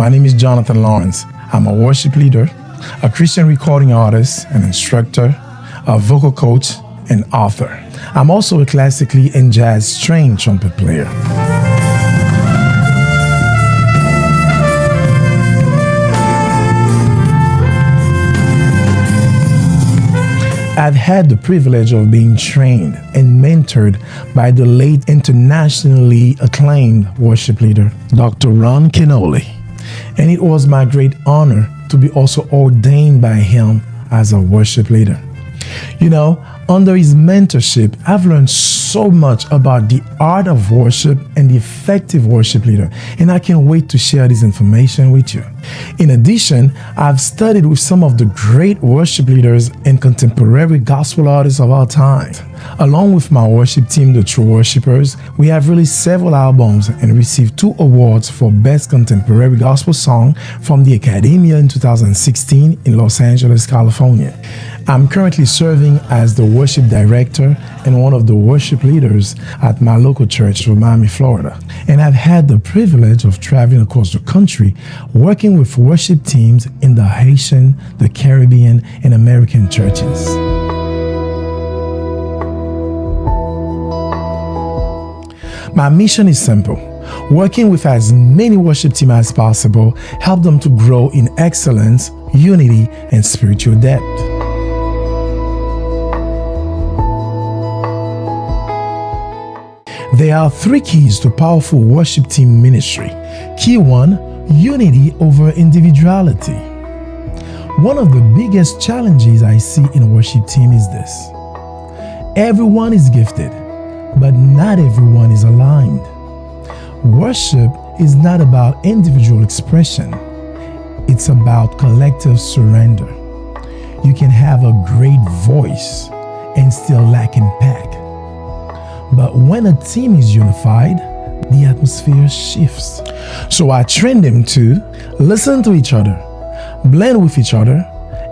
My name is Jonathan Laurince. I'm a worship leader, a Christian recording artist, an instructor, a vocal coach, and author. I'm also a classically and jazz-trained trumpet player. I've had the privilege of being trained and mentored by the late internationally acclaimed worship leader, Dr. Ron Kenoly. And it was my great honor to be also ordained by him as a worship leader. You know, under his mentorship, I've learned so much about the art of worship and the effective worship leader, and I can't wait to share this information with you. In addition, I've studied with some of the great worship leaders and contemporary gospel artists of our time. Along with my worship team, the True Worshipers, we have released several albums and received 2 awards for Best Contemporary Gospel Song from the Academia in 2016 in Los Angeles, California. I'm currently serving as the worship director and one of the worship leaders at my local church in Miami, Florida. And I've had the privilege of traveling across the country working with worship teams in the Haitian, the Caribbean, and American churches. My mission is simple: working with as many worship teams as possible, help them to grow in excellence, unity, and spiritual depth. There are 3 keys to powerful worship team ministry. Key 1, unity over individuality. One of the biggest challenges I see in a worship team is this: everyone is gifted, but not everyone is aligned. Worship is not about individual expression. It's about collective surrender. You can have a great voice and still lack impact. But when a team is unified, the atmosphere shifts. So I train them to listen to each other, blend with each other,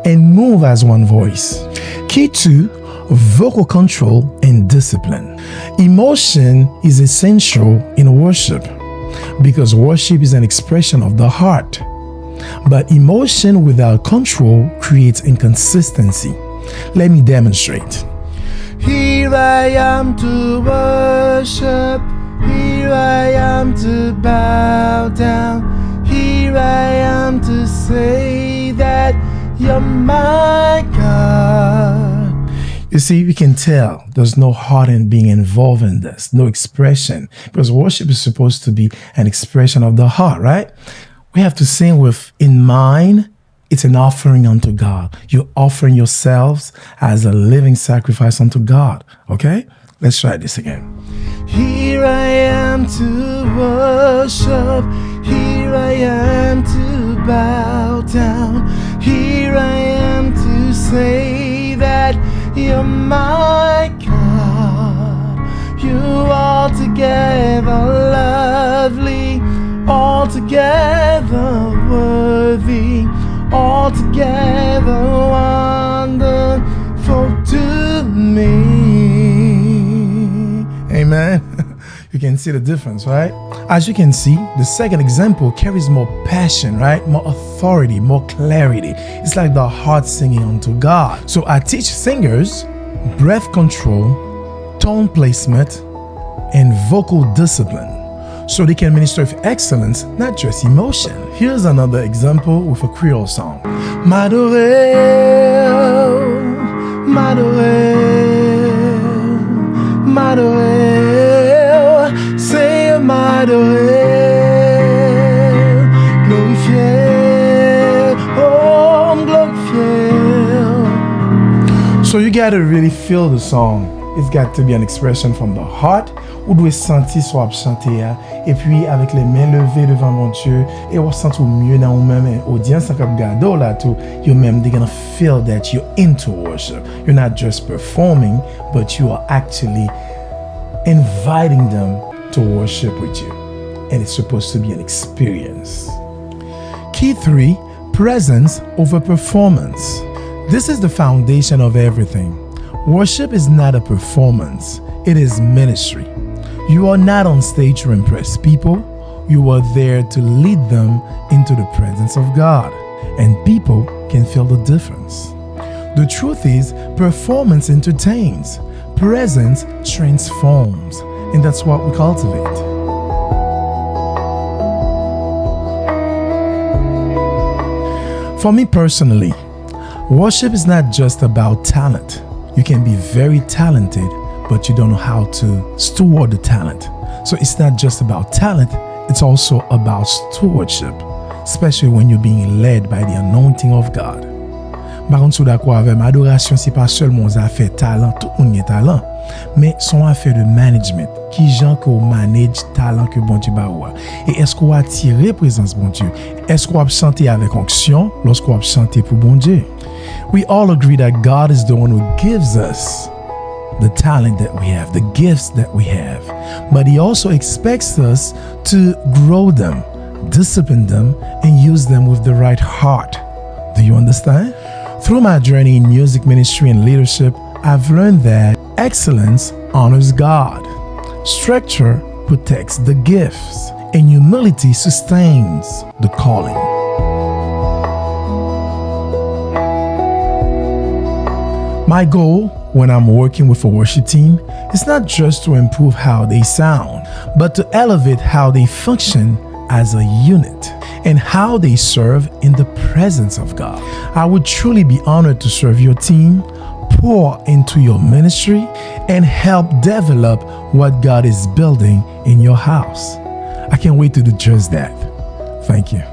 and move as one voice. Key 2, vocal control and discipline. Emotion is essential in worship because worship is an expression of the heart. But emotion without control creates inconsistency. Let me demonstrate. Here I am to worship, here I am to bow down, here I am to say that you're my God. You see, we can tell there's no heart in being involved in this, no expression, because worship is supposed to be an expression of the heart, right? We have to sing with in mind. It's an offering unto God. You're offering yourselves as a living sacrifice unto God. Okay? Let's try this again. Here I am to worship. Here I am to bow down. Here I am to say that you're my God. You altogether lovely, altogether worthy, altogether wonderful to me. Amen. You can see the difference, right? As you can see, the second example carries more passion, right? More authority, more clarity. It's like the heart singing unto God. So I teach singers breath control, tone placement, and vocal discipline, so they can minister with excellence, not just emotion. Here's another example with a Creole song. Madorel, Madorel, Madorel, say Madorel, glorifié, oh, glorifié. So you gotta really feel the song. It's got to be an expression from the heart. Ou doit sentir soit chanter et puis avec les mains levées devant mon Dieu et on sent tout mieux dans ou même audience qui regarde là tout you même they're gonna feel that you're into worship. You're not just performing, but you are actually inviting them to worship with you, and it's supposed to be an experience. Key 3, presence over performance. This is the foundation of everything. Worship is not a performance, it is ministry. You are not on stage to impress people, You are there to lead them into the presence of God, and people can feel the difference. The truth is, performance entertains, presence transforms, and that's what we cultivate. For me personally, worship is not just about talent. You can be very talented, but you don't know how to steward the talent. So it's not just about talent, it's also about stewardship, especially when you're being led by the anointing of God. Par contre, sou d'accord avec moi, adoration, c'est pas seulement une affaire talent, tout le monde a talent, mais son affaire de management. Qui gens que vous manage talent que bon Dieu ba ou. Et est-ce qu'on attire présence bon Dieu? Est-ce qu'on va chanter avec onction lorsqu'on va chanter pour bon Dieu? We all agree that God is the one who gives us the talent that we have, the gifts that we have. But He also expects us to grow them, discipline them, and use them with the right heart. Do you understand? Through my journey in music ministry and leadership, I've learned that excellence honors God, structure protects the gifts, and humility sustains the calling. My goal when I'm working with a worship team is not just to improve how they sound, but to elevate how they function as a unit and how they serve in the presence of God. I would truly be honored to serve your team, pour into your ministry, and help develop what God is building in your house. I can't wait to do just that. Thank you.